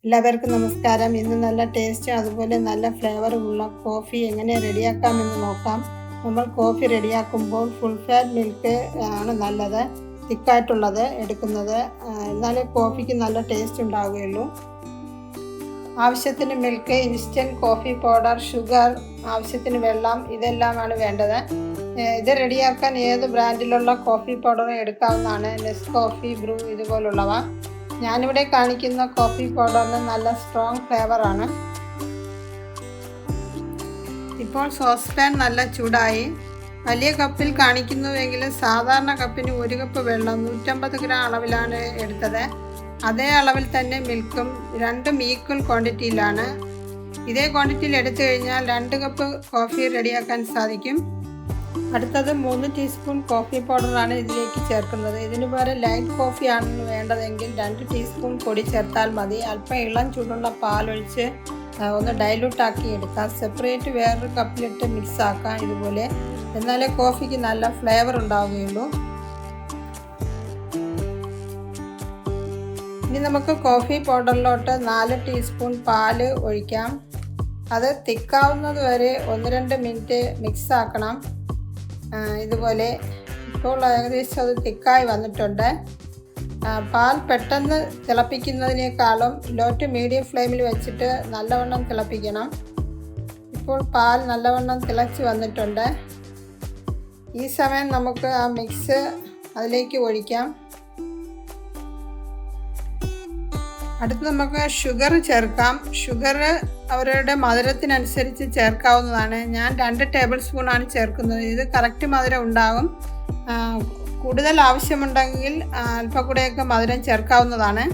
എല്ലാവർക്കും നമസ്കാരം. ഇന്ന് നല്ല ടേസ്റ്റ് അതുപോലെ നല്ല ഫ്ലേവറുള്ള കോഫി എങ്ങനെ റെഡിയാക്കാമെന്ന് നോക്കാം. നമ്മൾ കോഫി റെഡിയാക്കുമ്പോൾ ഫുൾ ഫാറ്റ് മിൽക്ക് ആണ് നല്ലത്, തിക്കായിട്ടുള്ളത് എടുക്കുന്നത്. എന്നാലേ കോഫിക്ക് നല്ല ടേസ്റ്റ് ഉണ്ടാവുകയുള്ളൂ. ആവശ്യത്തിന് milk, instant coffee powder, sugar, ആവശ്യത്തിന് വെള്ളം, ഇതെല്ലാമാണ് വേണ്ടത്. ഇത് റെഡിയാക്കാൻ ഏത് ബ്രാൻഡിലുള്ള കോഫി പൗഡറും എടുക്കാവുന്നതാണ്. നെസ്കോഫി, ബ്രൂ ഇതുപോലുള്ളവ. ഞാനിവിടെ കാണിക്കുന്ന കോഫി പൗഡറിന് നല്ല സ്ട്രോങ് ഫ്ലേവറാണ്. ഇപ്പോൾ സോസ് പാൻ നല്ല ചൂടായി. വലിയ കപ്പിൽ കാണിക്കുന്നുവെങ്കിലും സാധാരണ കപ്പിന് 1 കപ്പ് വെള്ളം 150 ഗ്രാം അളവിലാണ് എടുത്തത്. അതേ അളവിൽ തന്നെ മിൽക്കും 2 ഈക്വൽ ക്വാണ്ടിറ്റിയിലാണ്. ഇതേ ക്വാണ്ടിറ്റിയിൽ എടുത്തു കഴിഞ്ഞാൽ 2 കപ്പ് കോഫി റെഡിയാക്കാൻ സാധിക്കും. അടുത്തത് 3 ടീസ്പൂൺ കോഫി പൗഡറാണ് ഇതിലേക്ക് ചേർക്കുന്നത്. ഇതിന് പകരം ലൈറ്റ് കോഫിയാണ് വേണ്ടതെങ്കിൽ 2 ടീസ്പൂൺ പൊടി ചേർത്താൽ മതി. അല്പം ഇളം ചൂടുള്ള പാലൊഴിച്ച് ഒന്ന് ഡൈലൂട്ടാക്കി എടുക്കാം. സെപ്പറേറ്റ് വേറൊരു കപ്പിലിട്ട് മിക്സ് ആക്കാം ഇതുപോലെ. എന്നാലേ കോഫിക്ക് നല്ല ഫ്ലേവർ ഉണ്ടാവുകയുള്ളൂ. ഇനി നമുക്ക് കോഫി പൗഡറിലോട്ട് 4 ടീസ്പൂൺ പാല് ഒഴിക്കാം. അത് തിക്കാവുന്നത് വരെ 1-2 മിനിറ്റ് മിക്സ് ആക്കണം. ഇതുപോലെ ഇപ്പോൾ ഏകദേശം അത് തിക്കായി വന്നിട്ടുണ്ട്. പാൽ പെട്ടെന്ന് തിളപ്പിക്കുന്നതിനേക്കാളും ലോ ടു മീഡിയം ഫ്ലെയിമിൽ വെച്ചിട്ട് നല്ലവണ്ണം തിളപ്പിക്കണം. ഇപ്പോൾ പാൽ നല്ലവണ്ണം തിളച്ച് വന്നിട്ടുണ്ട്. ഈ സമയം നമുക്ക് ആ മിക്സ് അതിലേക്ക് ഒഴിക്കാം. അടുത്ത് നമുക്ക് ഷുഗർ ചേർക്കാം. ഷുഗർ അവരുടെ മധുരത്തിനനുസരിച്ച് ചേർക്കാവുന്നതാണ്. ഞാൻ 2 ടേബിൾ സ്പൂണാണ് ചേർക്കുന്നത്. ഇത് കറക്റ്റ് മധുരം ഉണ്ടാകും. കൂടുതൽ ആവശ്യമുണ്ടെങ്കിൽ അല്പം കൂടെയൊക്കെ മധുരം ചേർക്കാവുന്നതാണ്.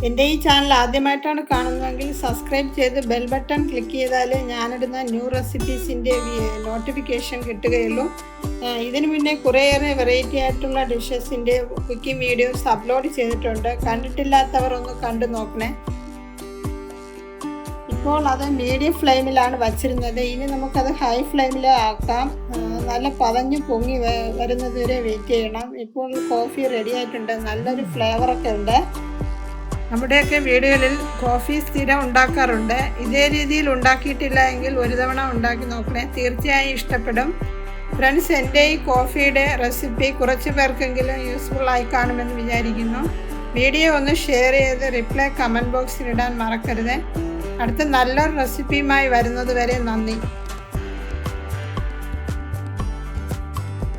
എൻ്റെ ഈ ചാനൽ ആദ്യമായിട്ടാണ് കാണുന്നതെങ്കിൽ സബ്സ്ക്രൈബ് ചെയ്ത് ബെൽ ബട്ടൺ ക്ലിക്ക് ചെയ്താൽ ഞാനിടുന്ന ന്യൂ റെസിപ്പീസിൻ്റെ നോട്ടിഫിക്കേഷൻ കിട്ടുകയുള്ളൂ. ഇതിനു മുന്നേ കുറേയേറെ വെറൈറ്റി ആയിട്ടുള്ള ഡിഷസിൻ്റെ കുക്കിംഗ് വീഡിയോസ് അപ്ലോഡ് ചെയ്തിട്ടുണ്ട്. കണ്ടിട്ടില്ലാത്തവർ ഒന്ന് കണ്ടു നോക്കണേ. ഇപ്പോൾ അത് മീഡിയം ഫ്ലെയിമിലാണ് വച്ചിരുന്നത്. ഇനി നമുക്കത് ഹൈ ഫ്ലെയിമിൽ ആക്കാം. നല്ല പതഞ്ഞ് പൊങ്ങി വരുന്നത് വരെ വെയിറ്റ് ചെയ്യണം. ഇപ്പോൾ കോഫി റെഡി ആയിട്ടുണ്ട്. നല്ലൊരു ഫ്ലേവറൊക്കെ ഉണ്ട്. നമ്മുടെയൊക്കെ വീടുകളിൽ കോഫി സ്ഥിരം ഉണ്ടാക്കാറുണ്ട്. ഇതേ രീതിയിൽ ഉണ്ടാക്കിയിട്ടില്ല എങ്കിൽ ഒരു തവണ ഉണ്ടാക്കി നോക്കണേ, തീർച്ചയായും ഇഷ്ടപ്പെടും. ഫ്രണ്ട്സ്, എൻ്റെ ഈ കോഫിയുടെ റെസിപ്പി കുറച്ച് പേർക്കെങ്കിലും യൂസ്ഫുൾ ആയി കാണുമെന്ന് വിചാരിക്കുന്നു. വീഡിയോ ഒന്ന് ഷെയർ ചെയ്ത് റിപ്ലൈ കമൻറ്റ് ബോക്സിൽ ഇടാൻ മറക്കരുത്. അടുത്ത നല്ലൊരു റെസിപ്പിയുമായി വരുന്നത് വരെ നന്ദി.